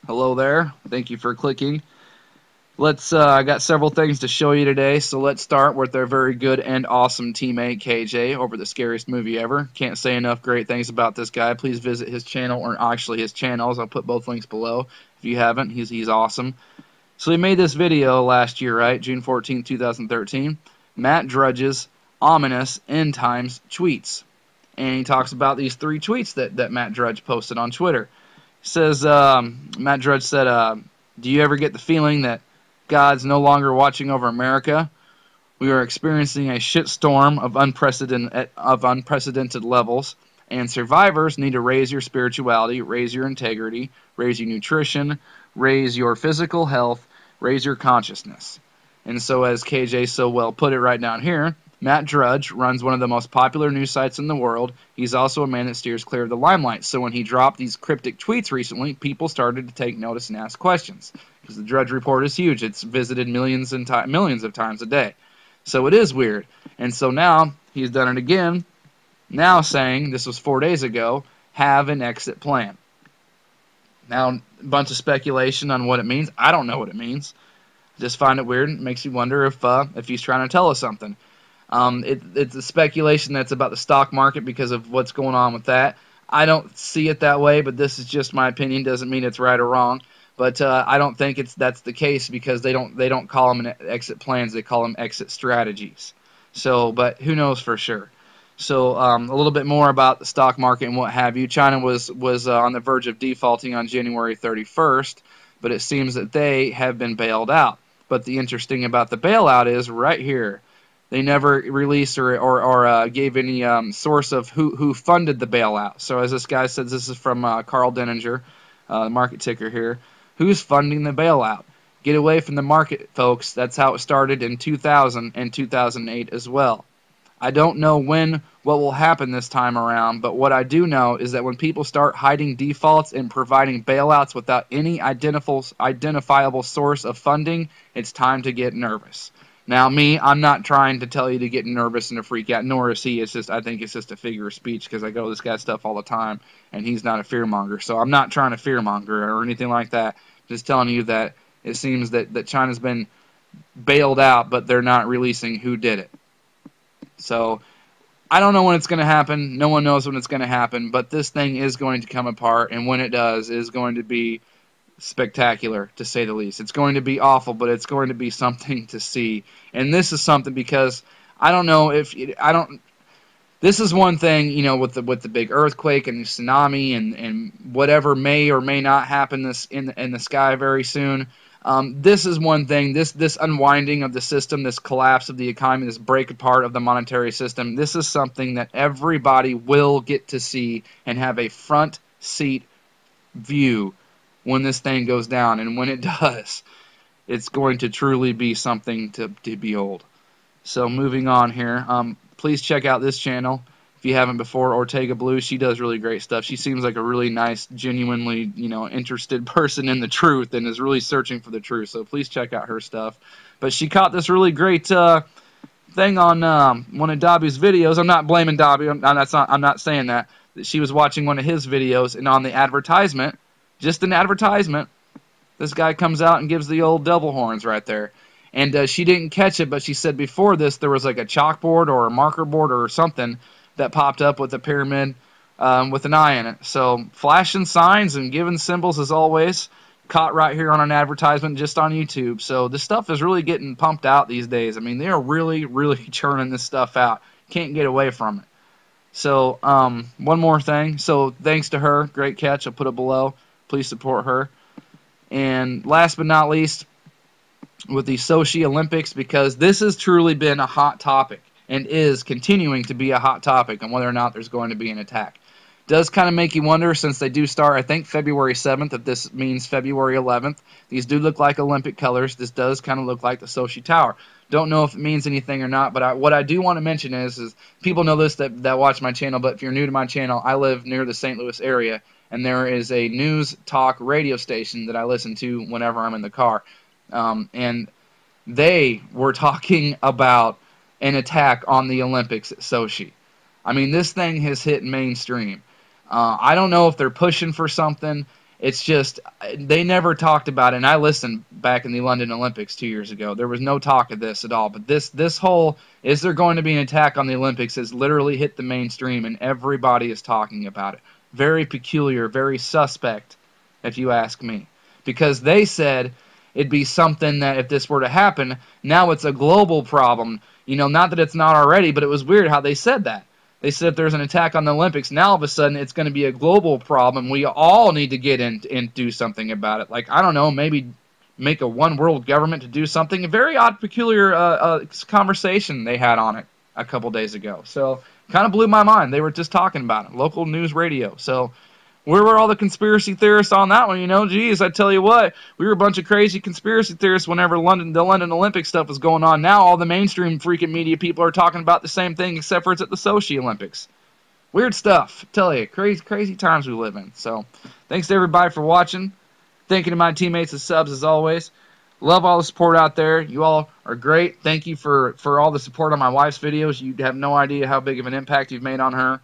Hello there. Thank you for clicking. I got several things to show you today, so let's start with our very good and awesome teammate KJ over the scariest movie ever. Can't say enough great things about this guy. Please visit his channel, or actually his channels. I'll put both links below if you haven't. He's awesome. So he made this video last year, right? June 14, 2013. Matt Drudge's ominous end times tweets. And he talks about these three tweets that Matt Drudge posted on Twitter. He says, Matt Drudge said, do you ever get the feeling that God's no longer watching over America? We are experiencing a shitstorm of unprecedented levels, and survivors need to raise your spirituality, raise your integrity, raise your nutrition, raise your physical health, raise your consciousness. And so, as KJ so well put it right down here, Matt Drudge runs one of the most popular news sites in the world. He's also a man that steers clear of the limelight. So when he dropped these cryptic tweets recently, people started to take notice and ask questions. Because the Drudge Report is huge. It's visited millions of times a day. So it is weird. And so now he's done it again. Now saying, this was 4 days ago, have an exit plan. Now, a bunch of speculation on what it means. I don't know what it means. Just find it weird. It makes you wonder if he's trying to tell us something. It's a speculation that's about the stock market because of what's going on with that. I don't see it that way, but this is just my opinion. Doesn't mean it's right or wrong. But I don't think that's the case because they don't call them exit plans. They call them exit strategies. So, but who knows for sure. So a little bit more about the stock market and what have you. China was on the verge of defaulting on January 31st, but it seems that they have been bailed out. But the interesting about the bailout is right here. They never released or gave any source of who funded the bailout. So as this guy says, this is from Carl Denninger, market ticker here. Who's funding the bailout? Get away from the market, folks. That's how it started in 2000 and 2008 as well. I don't know what will happen this time around, but what I do know is that when people start hiding defaults and providing bailouts without any identifiable source of funding, it's time to get nervous. Now, I'm not trying to tell you to get nervous and to freak out, nor is he. I think it's just a figure of speech because I go to this guy's stuff all the time, and he's not a fearmonger. So I'm not trying to fearmonger or anything like that. Just telling you that it seems that China's been bailed out, but they're not releasing who did it. So I don't know when it's going to happen. No one knows when it's going to happen, but this thing is going to come apart, and when it does, it is going to be spectacular, to say the least. It's going to be awful, but it's going to be something to see. And this is something because I don't know if this is one thing, with the big earthquake and the tsunami and whatever may or may not happen in the sky very soon. This is one thing. This unwinding of the system, this collapse of the economy, this break apart of the monetary system. This is something that everybody will get to see and have a front seat view when this thing goes down, and when it does, it's going to truly be something to behold. So moving on here, please check out this channel if you haven't before, Ortega Blue. She does really great stuff. She seems like a really nice, genuinely, interested person in the truth and is really searching for the truth. So please check out her stuff. But she caught this really great thing on one of Dobby's videos. I'm not blaming Dobby. I'm not saying that. She was watching one of his videos, and on the advertisement. Just an advertisement, this guy comes out and gives the old devil horns right there. And she didn't catch it, but she said before this there was like a chalkboard or a marker board or something that popped up with a pyramid with an eye in it. So flashing signs and giving symbols as always, caught right here on an advertisement just on YouTube. So this stuff is really getting pumped out these days. I mean, they are really, really churning this stuff out. Can't get away from it. So one more thing. So thanks to her. Great catch. I'll put it below. Please support her. And last but not least, with the Sochi Olympics, because this has truly been a hot topic and is continuing to be a hot topic on whether or not there's going to be an attack. Does kind of make you wonder, since they do start, I think, February 7th, if this means February 11th. These do look like Olympic colors. This does kind of look like the Sochi Tower. Don't know if it means anything or not, but what I do want to mention is people know this that watch my channel, but if you're new to my channel, I live near the St. Louis area, and there is a news talk radio station that I listen to whenever I'm in the car. And they were talking about an attack on the Olympics at Sochi. I mean, this thing has hit mainstream. I don't know if they're pushing for something. It's just they never talked about it. And I listened back in the London Olympics 2 years ago. There was no talk of this at all. But this whole is there going to be an attack on the Olympics has literally hit the mainstream, and everybody is talking about it. Very peculiar, very suspect, if you ask me, because they said it'd be something that if this were to happen, now it's a global problem. You know, not that it's not already, but it was weird how they said that. They said if there's an attack on the Olympics, now all of a sudden it's going to be a global problem. We all need to get in and do something about it. Like, I don't know, maybe make a one world government to do something. A very odd, peculiar conversation they had on it a couple days ago. So kind of blew my mind. They were just talking about it. Local news radio. So where were all the conspiracy theorists on that one? You know, geez, I tell you what, we were a bunch of crazy conspiracy theorists whenever the London Olympic stuff was going on. Now all the mainstream freaking media people are talking about the same thing, except for it's at the Sochi Olympics. Weird stuff. I tell you, crazy times we live in. So thanks to everybody for watching. Thank you to my teammates and subs as always. Love all the support out there. You all are great. Thank you for all the support on my wife's videos. You have no idea how big of an impact you've made on her.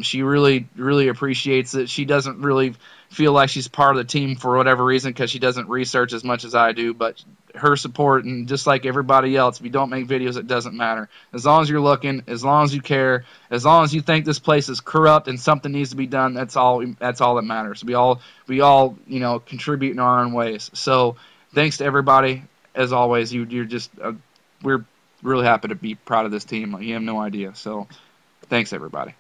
She really, really appreciates it. She doesn't really feel like she's part of the team for whatever reason because she doesn't research as much as I do. But her support, and just like everybody else, if you don't make videos, it doesn't matter. As long as you're looking, as long as you care, as long as you think this place is corrupt and something needs to be done, that's all that matters. We all you know, contribute in our own ways. So thanks to everybody. As always, you're just we're really happy to be proud of this team. You have no idea. So thanks everybody.